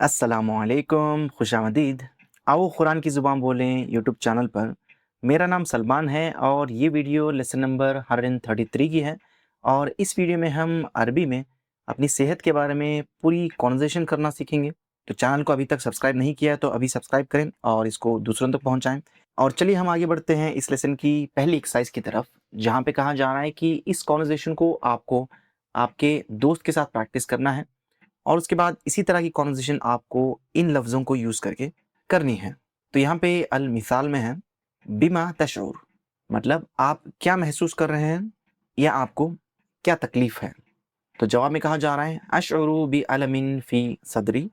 अस्सलामुअलैकुम, खुशामदीद। आओ कुरान की ज़ुबान बोलें यूट्यूब चैनल पर। मेरा नाम सलमान है और ये वीडियो लेसन नंबर 133 की है। और इस वीडियो में हम अरबी में अपनी सेहत के बारे में पूरी कॉन्वर्सेशन करना सीखेंगे। तो चैनल को अभी तक सब्सक्राइब नहीं किया है तो अभी सब्सक्राइब करें और इसको दूसरों तक पहुंचाएं। और चलिए हम आगे बढ़ते हैं इस लेसन की पहली एक्सरसाइज की तरफ, जहाँ पे कहा जा रहा है कि इस कॉन्वर्सेशन को आपको आपके दोस्त के साथ प्रैक्टिस करना है और उसके बाद इसी तरह की कॉन्वर्सेशन आपको इन लफ्ज़ों को यूज़ करके करनी है। तो यहाँ पे अल मिसाल में है बिमा तशऊर, मतलब आप क्या महसूस कर रहे हैं या आपको क्या तकलीफ है। तो जवाब में कहा जा रहा है अशउरु बि अलमिन फ़ी सदरी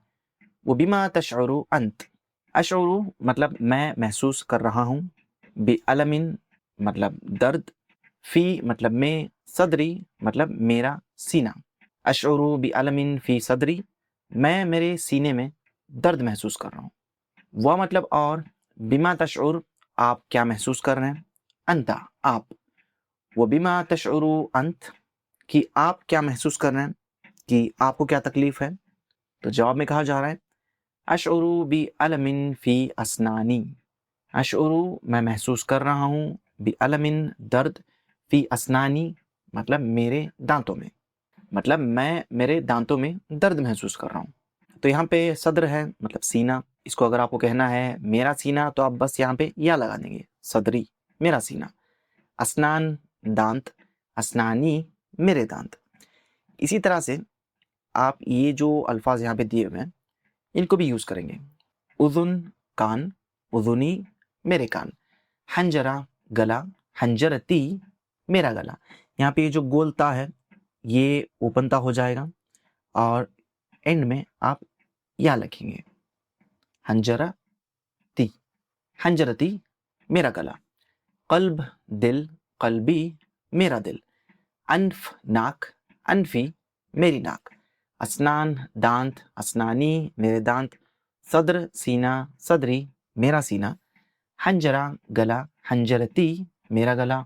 व बिमा तशउरु अंत। अशउरु मतलब मैं महसूस कर रहा हूँ, बि अलमिन मतलब दर्द, फ़ी मतलब में, सदरी मतलब मेरा सीना। अशउरु बि अलमिन फ़ी सदरी, मैं मेरे सीने में दर्द महसूस कर रहा हूँ। वह मतलब और, बिमा तशउर आप क्या महसूस कर रहे हैं, अंता आप, वो बिमा तशउरु अंत कि आप क्या महसूस कर रहे हैं कि आपको क्या तकलीफ है। तो जवाब में कहा जा रहा है अशउरु बि अलमिन फ़ी असनानी। अशउरु मैं महसूस कर रहा हूँ, बि अलमिन दर्द, फ़ी असनानी मतलब मेरे दांतों में, मतलब मैं मेरे दांतों में दर्द महसूस कर रहा हूँ। तो यहाँ पे सद्र है मतलब सीना, इसको अगर आपको कहना है मेरा सीना तो आप बस यहाँ पे या लगा देंगे, सदरी मेरा सीना। असनान दांत, असनानी मेरे दांत। इसी तरह से आप ये जो अल्फाज यहाँ पे दिए हुए हैं इनको भी यूज़ करेंगे। उज़ुन कान, उज़ुनी मेरे कान, हंजरा गला, हंजरती मेरा गला। यहाँ पे ये जो गोलता है ये ओपनता हो जाएगा और एंड में आप या लिखेंगे, हंजरा ती, हंजरती मेरा गला। कल्ब दिल, कल्बी मेरा दिल। अनफ नाक, अनफी मेरी नाक। असनान दांत, असनानी मेरे दांत। सद्र सीना, सदरी मेरा सीना। हंजरा गला, हंजरती मेरा गला।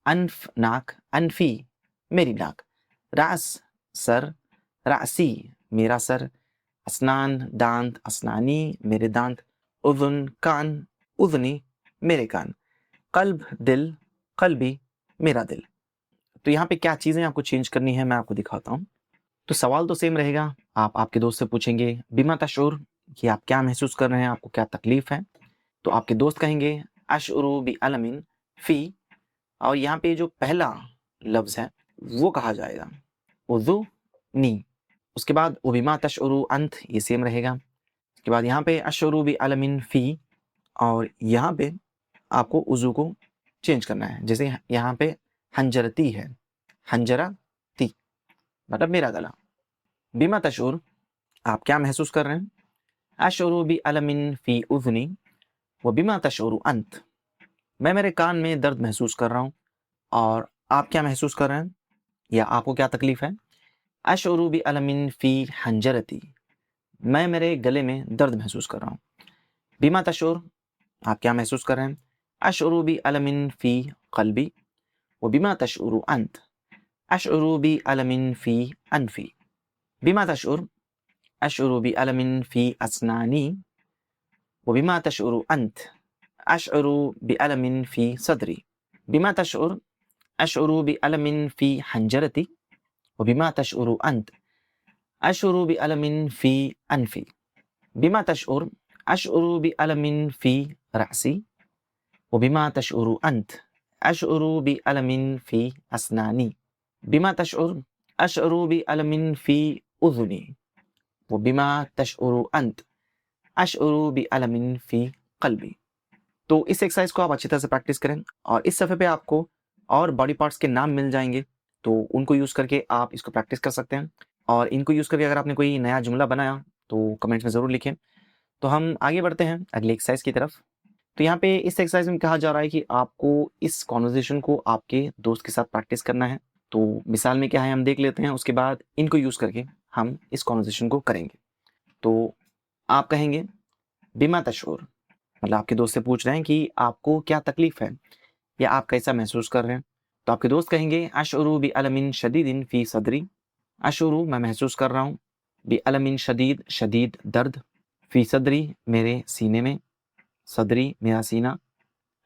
अनफ नाक, अनफी मेरी नाक। रास सर, रासी मेरा सर। असनान दांत, असनानी मेरे दांत। उज़ुन कान, उज़नी मेरे कान। कल्ब दिल, कल्बी मेरा दिल। तो यहाँ पे क्या चीज़ें आपको चेंज करनी है मैं आपको दिखाता हूँ। तो सवाल तो सेम रहेगा, आप आपके दोस्त से पूछेंगे बिमा तशऊर कि आप क्या महसूस कर रहे हैं, आपको क्या तकलीफ है। तो आपके दोस्त कहेंगे अशउरु बि अलमिन फ़ी, और यहाँ पे जो पहला लफ्ज़ है वो कहा जाएगा उज़ु नी। उसके बाद उबिमा तशउरु अंत, ये सेम रहेगा। उसके बाद यहाँ पे अशउरु बि अलमिन फ़ी, और यहाँ पे आपको उज़ु को चेंज करना है। जैसे यहाँ पे हंजरती है, हंजरा ती मतलब मेरा गला। बिमा तशउर आप क्या महसूस कर रहे हैं, अशउरु बि अलमिन फ़ी उज़नी व बिमा तशउरु अंत, मैं मेरे कान में दर्द महसूस कर रहा हूँ और आप क्या महसूस कर रहे हैं या आपको क्या तकलीफ है। अशउरु बि अलमिन फ़ी हंजरती, मैं मेरे गले में दर्द महसूस कर रहा हूँ। बिमा तशउर आप क्या महसूस कर रहे हैं, अशउरु बि अलमिन फ़ी क़ल्बी व बिमा तशउरु अंत, अशउरु बि अलमिन फ़ी अनफ़ी। बिमा तशउर अशउरु बि अलमिन फ़ी असनानी व बिमा तशउरु अंत, अशउरु बि अलमिन फ़ी सदरी। बिमा तशउर अशउरु बि अलमिन फ़ी हंजरती व बिमा तशउरु अंत, अशउरु बि अलमिन फ़ी अनफ़ी। बिमा तशउर अशउरु बि अलमिन फ़ी रअसी व बिमा तशउरु अंत, अशउरु बि अलमिन फ़ी असनानी। बिमा तशउर अशउरु बि अलमिन फ़ी उज़ुनी व बिमा तशउरु अंत, अशउरु बि अलमिन फ़ी क़ल्बी। तो इस एक्सरसाइज को आप अच्छी तरह से प्रैक्टिस करें और इस सफ़े पे आपको और बॉडी पार्ट्स के नाम मिल जाएंगे, तो उनको यूज़ करके आप इसको प्रैक्टिस कर सकते हैं। और इनको यूज़ करके अगर आपने कोई नया जुमला बनाया तो कमेंट्स में ज़रूर लिखें। तो हम आगे बढ़ते हैं अगली एक्सरसाइज की तरफ। तो यहाँ पे इस एक्सरसाइज में कहा जा रहा है कि आपको इस कॉन्वर्जेशन को आपके दोस्त के साथ प्रैक्टिस करना है। तो मिसाल में क्या है हम देख लेते हैं, उसके बाद इनको यूज़ करके हम इस कॉन्वर्जेशन को करेंगे। तो आप कहेंगे बिमा तशऊर, मतलब आपके दोस्त से पूछ रहे हैं कि आपको क्या तकलीफ है या आप कैसा महसूस कर रहे हैं। तो आपके दोस्त कहेंगे अशउरु बि अलमिन शदीदिन फ़ी सदरी, अशउरु मैं महसूस कर रहा हूँ, बिअलमिन शदीद, शदीद दर्द, फी सदरी, मेरे सीने में, सदरी मेरा सीना,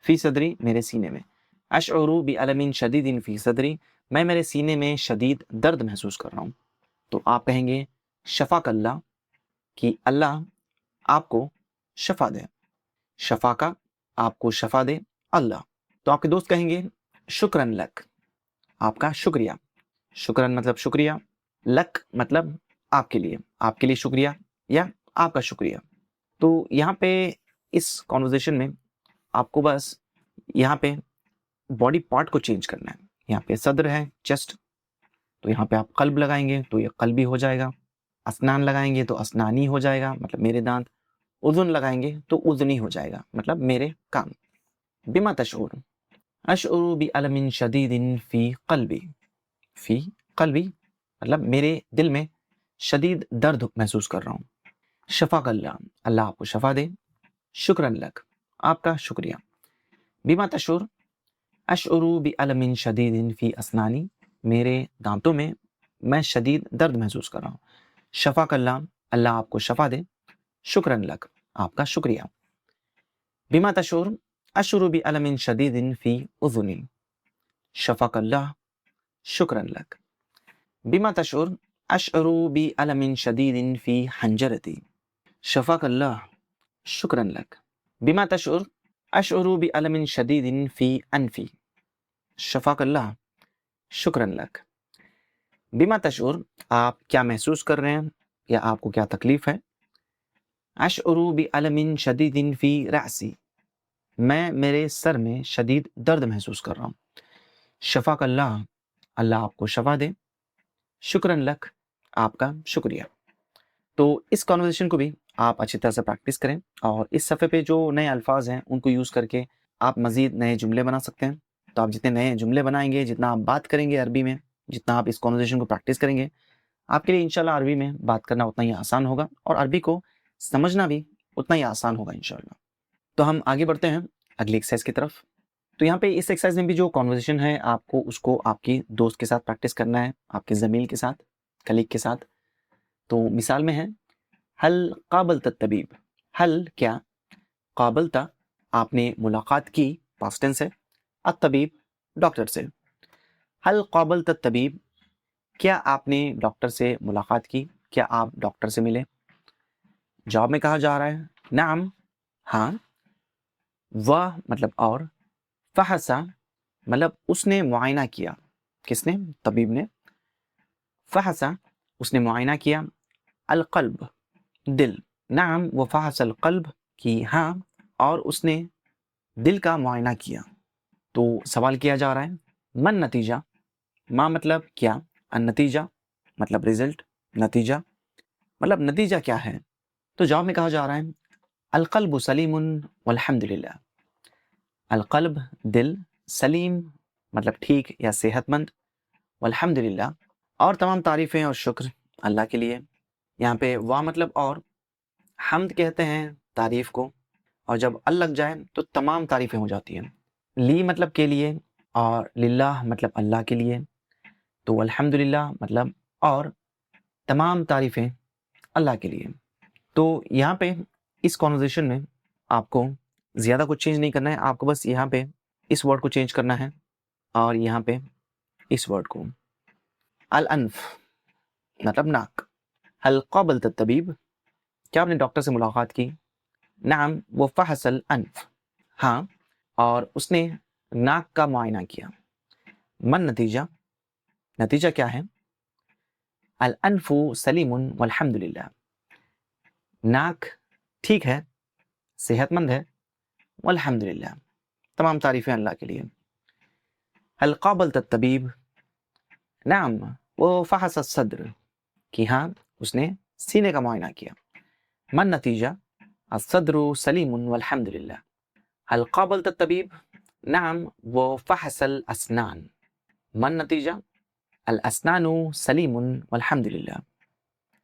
फी सदरी मेरे सीने में, अशउरु बिअलमिन शदीदिन फी सदरी, मैं मेरे सीने में शदीद दर्द महसूस कर रहा हूँ। तो आप कहेंगे शफाक अल्लाह, कि अल्लाह आपको शफा दे, शफा का आपको शफा दे अल्लाह। तो आपके दोस्त कहेंगे शुक्रन लक, आपका शुक्रिया, शुक्रन मतलब शुक्रिया, लक मतलब आपके लिए शुक्रिया या आपका शुक्रिया। तो यहाँ पे इस कॉन्वर्जेशन में आपको बस यहाँ पे बॉडी पार्ट को चेंज करना है। यहाँ पे सदर है, चेस्ट, तो यहाँ पे आप कल्ब लगाएंगे तो ये कल्बी हो जाएगा, असनान लगाएंगे तो असनानी हो जाएगा मतलब मेरे दांत, उज़ुन लगाएंगे तो उज़नी हो जाएगा मतलब मेरे कान। बिमा तशऊर, अशउरु बिअलमिन शदीदिन फी कल्बी, फी कल्बी मतलब मेरे दिल में शदीद दर्द महसूस कर रहा हूँ। शफाक अल्लाह, अल्लाह आपको शफा दे, शुक्रन लक, आपका शुक्रिया। बिमा तशऊर, अशउरु बिअलमिन शदीदिन फी असनानी, मेरे दांतों में मैं शदीद दर्द महसूस कर रहा हूँ। शफाक अल्लाह, अल्लाह आपको शफा दे, शुक्रन लक, आपका शुक्रिया। बिमा तशऊर, अशउरु बिअलमिन शदीदिन फी उज़ुनी, शफाक अल्लाह, शुक्रन लक। बिमा तशऊर, अशउरु बिअलमिन शदीदिन फी हंजरती, शफाक अल्लाह, शुक्रन लक। बिमा तशऊर, अशउरु बिअलमिन शदीदिन फी अनफी, शफाक अल्लाह, शुक्रन लक। बिमा तशऊर, आप क्या महसूस कर रहे हैं या आपको क्या तकलीफ है। अशउरु बिअलमिन शदीदिन फी रासी, मैं मेरे सर में शदीद दर्द महसूस कर रहा हूँ। शफाक अल्लाह, अल्लाह आपको शफा दे, शुक्रन लक, आपका शुक्रिया। तो इस कॉन्वर्सेशन को भी आप अच्छी तरह से प्रैक्टिस करें और इस सफ़े पे जो नए अल्फाज हैं उनको यूज़ करके आप मज़ीद नए जुमले बना सकते हैं। तो आप जितने नए जुमले बनाएंगे, जितना आप बात करेंगे अरबी में, जितना आप इस कॉन्वर्सेशन को प्रैक्टिस करेंगे, आपके लिए इंशाल्लाह अरबी में बात करना उतना ही आसान होगा और अरबी को समझना भी उतना ही आसान होगा इंशाल्लाह। तो हम आगे बढ़ते हैं अगली एक्सरसाइज की तरफ। तो यहाँ पे इस एक्सरसाइज में भी जो कॉन्वर्सेशन है आपको उसको आपकी दोस्त के साथ प्रैक्टिस करना है, आपके ज़मील के साथ, कलीग के साथ। तो मिसाल में है हल काबलत तबीब, हल क्या, काबलता आपने मुलाकात की, पास्ट टेंस है, अतबीब डॉक्टर से। हल काबलत तबीब, क्या आपने डॉक्टर से मुलाकात की, क्या आप डॉक्टर से मिले। जवाब में कहा जा रहा है नाम, हाँ, वह मतलब और, फहसा मतलब उसने मुआयना किया, किसने, तबीब ने, फहसा उसने मुआयना किया, अलकल्ब दिल, नाम व फहस अलकल्ब की हाँ, और उसने दिल का मुआयना किया। तो सवाल किया जा रहा है मन नतीजा, मा मतलब क्या, अन नतीजा मतलब रिजल्ट, नतीजा मतलब नतीजा क्या है। तो जवाब में कहा जा रहा है अलकल्ब सलीमुन वल्हम्दुलिल्लाह, अलकल्ब दिल, सलीम मतलब ठीक या सेहतमंद, वल्हम्दुलिल्लाह और तमाम तारीफ़ें और शुक्र अल्लाह के लिए। यहाँ पे वाह मतलब और, हम्द कहते हैं तारीफ़ को, और जब अल लग जाए तो तमाम तारीफ़ें हो जाती हैं। ली मतलब के लिए और लिल्लाह मतलब अल्लाह के लिए। तो अल्हम्दुलिल्लाह मतलब और तमाम तारीफ़ें अल्लाह के लिए। तो यहाँ पे इस कॉन्वर्जेशन में आपको ज़्यादा कुछ चेंज नहीं करना है, आपको बस यहाँ पे इस वर्ड को चेंज करना है और यहाँ पे इस वर्ड को। अल अनफ मतलब नाक, हल क़ाबलत तबीब, क्या आपने डॉक्टर से मुलाकात की। नाम वो फहसल अनफ, हाँ, और उसने नाक का मुआयना किया। मन नतीजा, नतीजा क्या है, अल अनफु सलीमुन वल्हम्दुलिल्लाह, नाक ठीक है, सेहतमंद है, वल्हम्दुलिल्लाह तमाम तारीफ़ें अल्लाह के लिए। हल क़ाबलत तबीब, नाम वो फहस सद्र, कि हाँ उसने सीने का मुआयना किया। मन नतीजा अस्सद्रु सलीमुन वल्हम्दुलिल्लाह, हल क़ाबलत तबीब, नाम वो फहसल असनान, मन नतीजा अल असनानु सलीमुन वल्हम्दुलिल्लाह।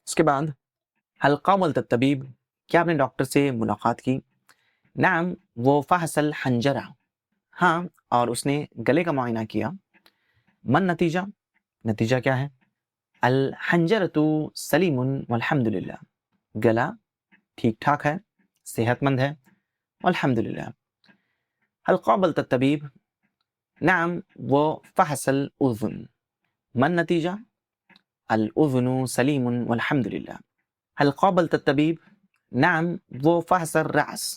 उसके बाद हल क़ाबलत तबीब, क्या आपने डॉक्टर से मुलाकात की। नाम वो फहसल हंजरा, हाँ, और उसने गले का मुआयना किया। मन नतीजा, नतीजा क्या है, الحنجرۃ سلیم والحمدللہ، گلا ٹھیک ٹھاک ہے، صحت مند ہے، والحمدللہ۔ هل قابلت الطبيب؟ نعم وفحص الأذن۔ ما النتيجة؟ الأذن سليم والحمد لله۔ هل قابلت الطبيب؟ نعم وفحص الرأس۔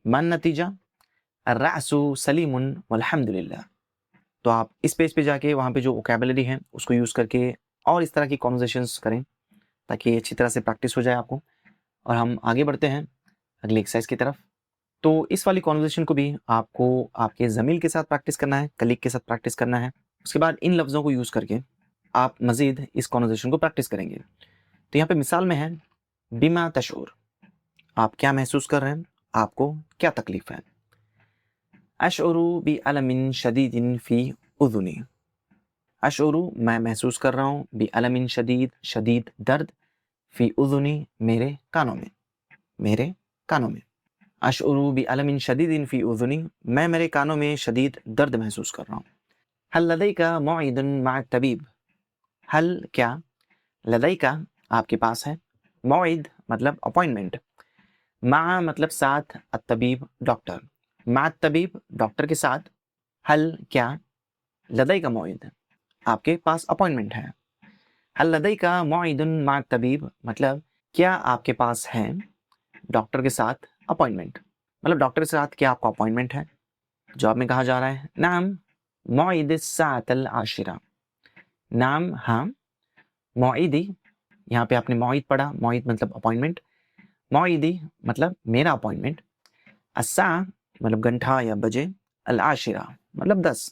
ما النتيجة؟ الرأس سليم والحمد لله۔ تو آپ اس پیج پہ جا کے وہاں پہ جو ووکیبلری ہے اس کو یوز کر کے اور اس طرح کی کانورزیشنز کریں تاکہ اچھی طرح سے پریکٹس ہو جائے آپ کو، اور ہم آگے بڑھتے ہیں اگلی ایکسرسائز کی طرف۔ تو اس والی کانورزیشن کو بھی آپ کو آپ کے زمیل کے ساتھ پریکٹس کرنا ہے، کلیگ کے ساتھ پریکٹس کرنا ہے، اس کے بعد ان لفظوں کو یوز کر کے آپ مزید اس کانورزیشن کو پریکٹس کریں گے۔ تو یہاں پہ مثال میں ہے بما تشعر، آپ کیا محسوس کر رہے ہیں، آپ کو کیا تکلیف ہے۔ اشعر بألم شدید فی اذنی، اشعر میں محسوس کر رہا ہوں، بألم شدید شدید درد، فی اذنی میرے کانوں میں، میرے کانوں میں۔ اشعر بألم شدید فی اذنی، میں میرے کانوں میں شدید درد محسوس کر رہا ہوں۔ هل لديك موعد مع الطبيب؟ حل کیا، لدیکا آپ کے پاس ہے، موعد مطلب اپوائنٹمنٹ، مع مطلب ساتھ، الطبیب ڈاکٹر، مع الطبیب ڈاکٹر کے ساتھ، حل کیا، لدیکا موعد آپ کے پاس اپوائنٹمنٹ ہے، حل لدیکا موعد مع الطبیب مطلب کیا آپ کے پاس ہے ڈاکٹر کے ساتھ اپوائنٹمنٹ، مطلب ڈاکٹر کے ساتھ کیا آپ کا اپوائنٹمنٹ ہے۔ جواب میں کہا جا رہا ہے نعم موعد الساعة العاشرة، نعم ہاں، موعدی یہاں پہ آپ نے موعد پڑھا، موعد مطلب اپوائنٹمنٹ، موعدی مطلب میرا اپوائنٹمنٹ، الساعة مطلب گھنٹہ یا بجے، العاشرہ مطلب 10،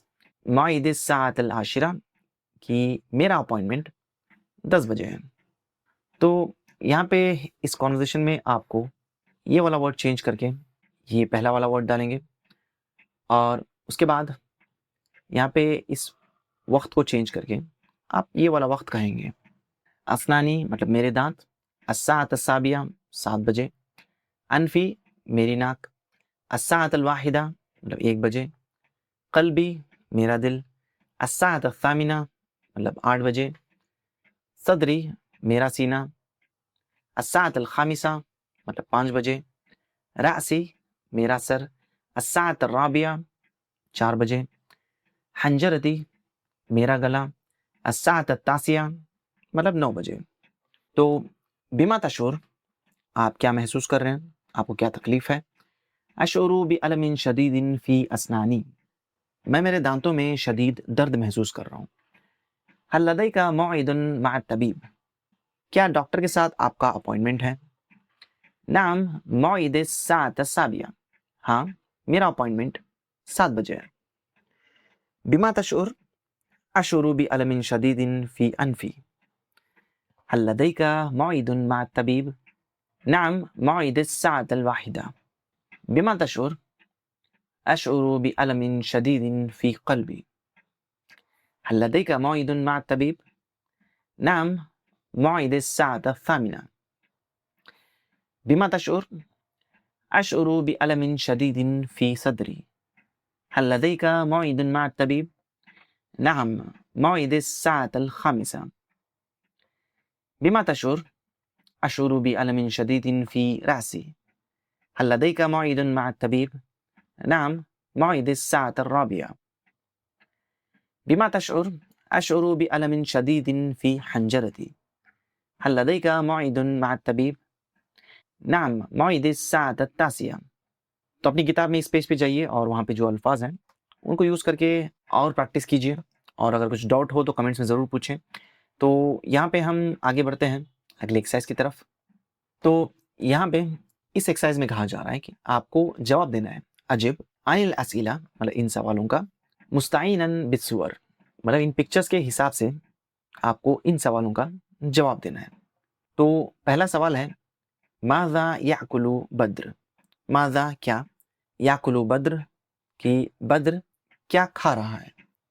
موعد الساعة العاشرہ کہ میرا اپوائنٹمنٹ 10 بجے ہے۔ تو یہاں پہ اس کانورزیشن میں آپ کو یہ والا ورڈ چینج کر کے یہ پہلا والا ورڈ ڈالیں گے، اور اس کے بعد یہاں پہ اس وقت کو چینج کر کے آپ یہ والا وقت کہیں گے۔ اسنانی مطلب میرے دانت، الساعة السابعہ 7 بجے، انفی میری ناک، الساعة الواحدہ مطلب 1 بجے، قلبی میرا دل، الساعة الثامنہ مطلب 8 بجے، صدری میرا سینہ، الساعة الخامسہ مطلب 5 بجے، رأسی میرا سر، الساعة الرابعہ 4 بجے، حنجرتی میرا گلا، الساعة التاسعہ مطلب 9 بجے۔ تو بما تشعر آپ کیا محسوس کر رہے ہیں، آپ کو کیا تکلیف ہے۔ اشعر بألم شدید فی اسنانی، میں میرے دانتوں میں شدید درد محسوس کر رہا ہوں۔ هل لديك موعد مع الطبيب، کیا ڈاکٹر کے ساتھ آپ کا اپوائنٹمنٹ ہے۔ نعم موعد الساعة السابعہ، ہاں میرا اپوائنٹمنٹ 7 بجے ہے۔ بما تشعر اشعر بألم شدید فی انفی، هل لديك موعد مع الطبيب؟ نعم موعد الساعة الواحدة۔ بما تشعر أشعر بألم شديد في قلبي، هل لديك موعد مع الطبيب؟ نعم موعد الساعة الثامنة۔ بما تشعر أشعر بألم شديد في صدري، هل لديك موعد مع الطبيب؟ نعم موعد الساعة الخامسة۔ بما تشعر أشعر بألم شديد في رأسي، هل لديك موعد مع الطبيب؟ نعم موعد الساعة الرابعة۔ بما تشعر أشعر بألم شديد في حنجرتي، هل لديك موعد مع الطبيب؟ نعم موعد الساعة التاسعة۔ تو اپنی کتاب میں اس پیج پہ جائیے اور وہاں پہ جو الفاظ ہیں ان کو یوز کر کے اور پریکٹس کیجیے، اور اگر کچھ ڈاؤٹ ہو تو کمنٹس میں ضرور پوچھیں۔ تو یہاں پہ ہم آگے بڑھتے ہیں اگلی ایکسرسائز کی طرف۔ تو یہاں پہ اس ایکسرسائز میں کہا جا رہا ہے کہ آپ کو جواب دینا ہے اجب عن الاسئلہ مطلب ان سوالوں کا، مستعینا بالصور مطلب ان پکچرز کے حساب سے آپ کو ان سوالوں کا جواب دینا ہے۔ تو پہلا سوال ہے ماذا یاکل بدر، ماذا کیا، یاکل بدر کہ بدر کیا کھا رہا ہے،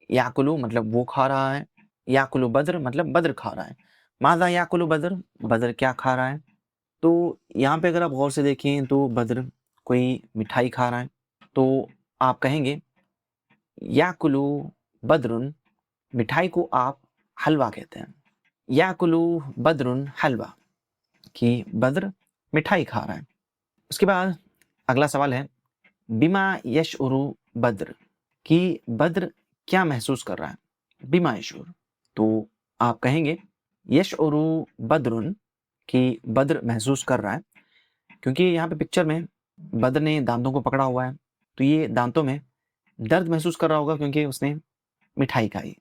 یاکل مطلب وہ کھا رہا ہے، یاکل بدر مطلب بدر کھا رہا ہے، ماذا یاکل بدر بدر کیا کھا رہا ہے۔ تو یہاں پہ اگر آپ غور سے دیکھیں تو بدر کوئی مٹھائی کھا رہا ہے، تو آپ کہیں گے یاکل بدر، مٹھائی کو آپ حلوہ کہتے ہیں، याकुलु बद्रुन हलवा, कि बद्र मिठाई खा रहा है। उसके बाद अगला सवाल है बिमा यशउरु बद्र, कि बद्र क्या महसूस कर रहा है। बिमा यशउर, तो आप कहेंगे यशउरु बद्रुन, कि बद्र महसूस कर रहा है, क्योंकि यहाँ पे पिक्चर में बद्र ने दांतों को पकड़ा हुआ है, तो ये दांतों में दर्द महसूस कर रहा होगा क्योंकि उसने मिठाई खाई।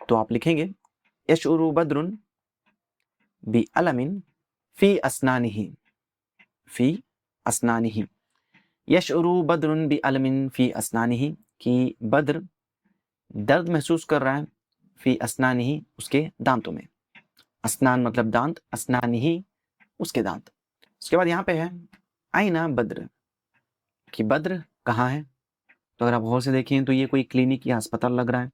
तो आप लिखेंगे यशउरु बद्रुन बी अलमिन फी अस्नानिही, फी अस्नानिही। यशउरु बद्रुन बी अलमिन फी अस्नानिही, कि बद्र दर्द महसूस कर रहा है फी अस्नानिही, उसके दांतों में। अस्नान मतलब दांत, अस्नानिही उसके दांत। उसके बाद यहाँ पे है आईना बद्र, कि बद्र कहाँ है। तो अगर आप गौर से देखें तो ये कोई क्लिनिक या अस्पताल लग रहा है,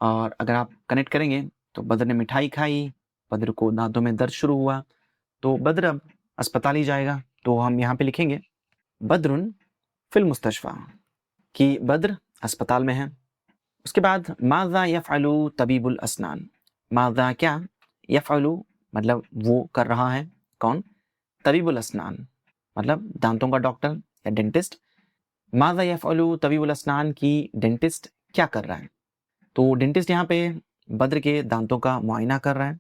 और अगर आप कनेक्ट करेंगे तो बद्र ने मिठाई खाई, बद्र को दांतों में दर्द शुरू हुआ, तो बद्र अब अस्पताल ही जाएगा। तो हम यहाँ पे लिखेंगे बद्रुन फिल मुस्तशफा, कि बद्र अस्पताल में है। उसके बाद माज़ा यफ़अलु तबीबुल अस्नान, माज़ा क्या, यफ़अलु मतलब वो कर रहा है, कौन, तबीबुल अस्नान मतलब दांतों का डॉक्टर या डेंटिस्ट। माज़ा यफ़अलु तबीबुल अस्नान, की डेंटिस्ट क्या कर रहा है। तो डेंटिस्ट यहाँ पे बद्र के दांतों का मुआयना कर रहा है,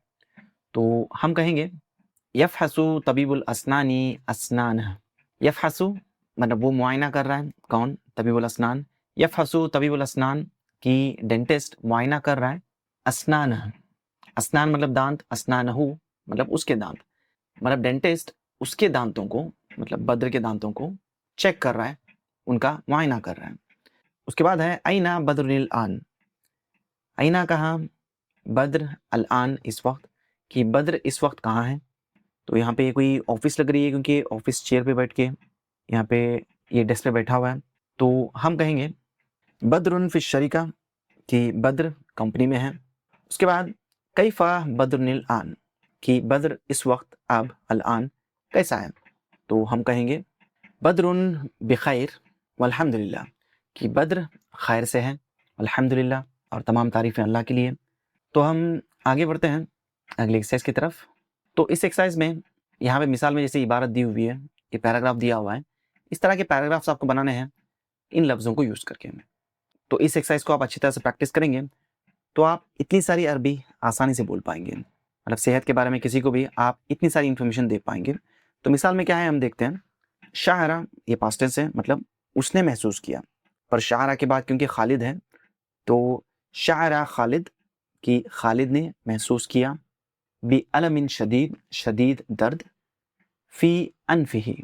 तो हम कहेंगे यफ़हसु तबीबुल अस्नानी अस्नानह। यफ़हसु मतलब वो मुआयना कर रहा है, कौन, तबीबुल अस्नान। यफ़हसु तबीबुल अस्नान, की डेंटिस्ट मुआयना कर रहा है अस्नानह। अस्नान मतलब दांत, अस्नानहु मतलब उसके दांत, मतलब डेंटिस्ट उसके दांतों को, मतलब बद्र के दांतों को चेक कर रहा है, उनका मुआयना कर रहा है। उसके बाद है आईना बद्रुल आन, आईना कहाँ, बद्र अल आन इस वक्त, कि बद्र इस वक्त कहाँ है। तो यहाँ पे कोई ऑफिस लग रही है, क्योंकि ऑफिस चेयर पे बैठ के यहाँ पे ये डेस्क पे बैठा हुआ है। तो हम कहेंगे बद्रुन फिश शरीका, कि बद्र कंपनी में है। उसके बाद कैफा बद्रुनिल आन, कि बद्र इस वक्त अब अल आन कैसा है। तो हम कहेंगे बद्रुन बिखैर वल्हम्दुलिल्लाह, कि बद्र खैर से है, अल्हम्दुलिल्लाह और तमाम तारीफ़ें अल्लाह के लिए। तो हम आगे बढ़ते हैं अगले एक्सरसाइज की तरफ। तो इस एक्सरसाइज में यहाँ पे मिसाल में जैसे इबारत दी हुई है, ये पैराग्राफ दिया हुआ है, इस तरह के पैराग्राफ्स आपको बनाने हैं इन लफ्ज़ों को यूज़ करके। तो इस एक्सरसाइज को आप अच्छी तरह से प्रैक्टिस करेंगे तो आप इतनी सारी अरबी आसानी से बोल पाएंगे, मतलब सेहत के बारे में किसी को भी आप इतनी सारी इन्फॉर्मेशन दे पाएंगे। तो मिसाल में क्या है हम देखते हैं। शाहरा, ये पास्ट टेंस है, मतलब उसने महसूस किया, पर शाहरा के बाद क्योंकि खालिद है तो शाहरा खालिद, कि खालिद ने महसूस किया बी अलमिन शदीद, शदीद दर्द, फी अनफिही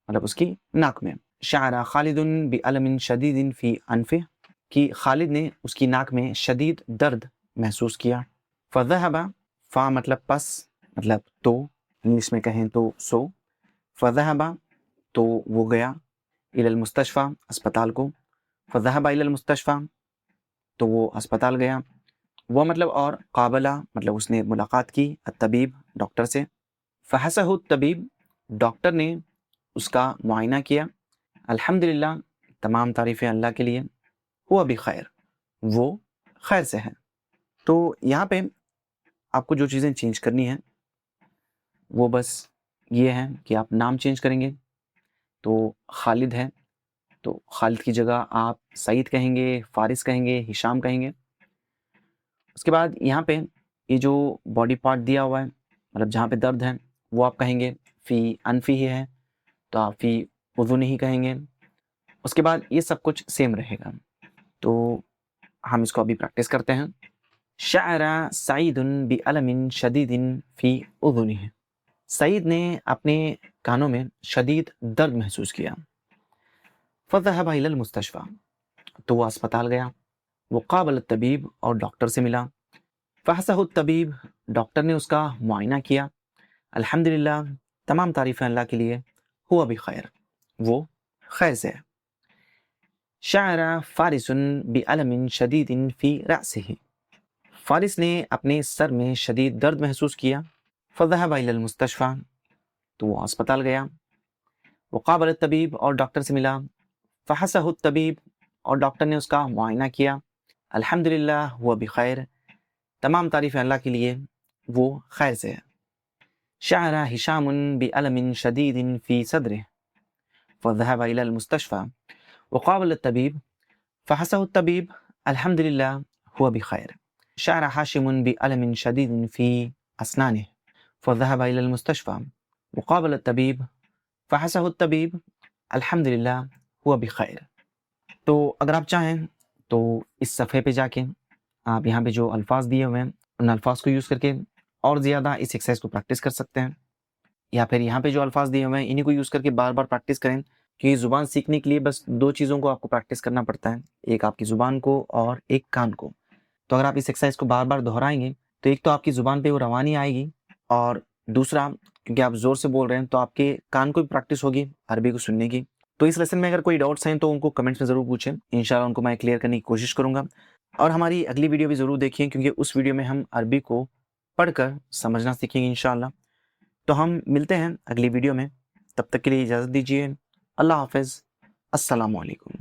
मतलब उसकी नाक में। शारा खालिदुन बी अलमिन शदीदिन फी अनफिह, कि खालिद ने उसकी नाक में शदीद दर्द महसूस किया। फ़ज़हबा, फ़ा मतलब पस मतलब तो, इंग्लिश में कहें तो सो। फ़ज़हबा तो वो गया, इलल मुस्तशफ़ा अस्पताल को। फ़ज़हबा इलल मुस्तशफ़ा तो वो अस्पताल गया। वह मतलब और, काबला मतलब उसने मुलाकात की, अत्तबीब डॉक्टर से। फ़हसहु तबीब, डॉक्टर ने उसका मुआयना किया। अल्हम्दुलिल्लाह, तमाम तारीफ़ें अल्लाह के लिए। हुआ भी खैर, वो खैर से है। तो यहाँ पे आपको जो चीज़ें चेंज करनी है वो बस ये है कि आप नाम चेंज करेंगे। तो खालिद है तो खालिद की जगह आप सईद कहेंगे, फारिस कहेंगे, हिशाम कहेंगे। उसके बाद यहाँ पे ये जो बॉडी पार्ट दिया हुआ है, मतलब जहाँ पे दर्द है, वो आप कहेंगे फ़ी अनफ़ी ही है, तो आप फ़ी उज़ुनी ही कहेंगे। उसके बाद ये सब कुछ सेम रहेगा। तो हम इसको अभी प्रैक्टिस करते हैं। शाअरा सईदुन बी अलमिन शदीदिन फ़ी उज़ुनिही, सईद ने अपने कानों में शदीद दर्द महसूस किया। फ़ज़हब इलल मुस्तशफ़ा, तो वो अस्पताल गया। वो क़ाबल तबीब, और डॉक्टर से मिला। फ़हसहु तबीब, डॉक्टर ने उसका मुआयना किया। अल्हम्दुलिल्लाह, तमाम तारीफ़ें अल्लाह के लिए। हुआ भी खैर, वो खैर से है। शाअरा फ़ारिसुन बी अलमिन शदीदिन फ़ी रअसिही, फारिस ने अपने सर में शदीद दर्द महसूस किया। फ़ज़हब इलल मुस्तशफ़ा, तो वो अस्पताल गया। वो क़ाबल तबीब, और डॉक्टर से मिला। फ़हसहु तबीब, और डॉक्टर ने उसका मुआयना किया। अल्हम्दुलिल्लाह, हुआ भी खैर, तमाम तारीफ़ें अल्लाह के लिए। وہ خیر سے ہے. شعر هشام بألم شديد في صدره فذهب إلى المستشفى وقابل الطبيب فحسه الطبيب الحمد لله هو بخير. شعر هاشم بألم شديد في أسنانه فذهب إلى المستشفى وقابل الطبيب فحسه الطبيب الحمد لله هو بخير. تو اگر آپ چاہیں تو اس صفحے پہ جا کے آپ یہاں پہ جو الفاظ دیے ہوئے ہیں ان الفاظ کو یوز کر کے اور زیادہ اس ایکسرسائز کو پریکٹس کر سکتے ہیں، یا پھر یہاں پہ جو الفاظ دیے ہوئے ہیں انہیں کو یوز کر کے بار بار پریکٹس کریں، کیونکہ زبان سیکھنے کے لیے بس 2 چیزوں کو آپ کو پریکٹس کرنا پڑتا ہے، ایک آپ کی زبان کو اور ایک کان کو. تو اگر آپ اس ایکسرسائز کو بار بار دہرائیں گے تو ایک تو آپ کی زبان پہ وہ روانی آئے گی، اور دوسرا کیونکہ آپ زور سے بول رہے ہیں تو آپ کے کان کو بھی پریکٹس ہوگی عربی کو سننے کی. تو اس لیسن میں اگر کوئی ڈاؤٹس ہیں تو ان کو کمنٹس میں ضرور پوچھیں، انشاءاللہ ان کو میں کلیئر کرنے کی کوشش کروں گا. اور ہماری اگلی ویڈیو بھی ضرور دیکھیں، کیونکہ اس ویڈیو میں ہم عربی کو پڑھ کر سمجھنا سیکھیں گے انشاءاللہ. تو ہم ملتے ہیں اگلی ویڈیو میں، تب تک کے لیے اجازت دیجیے. اللہ حافظ. السلام علیکم.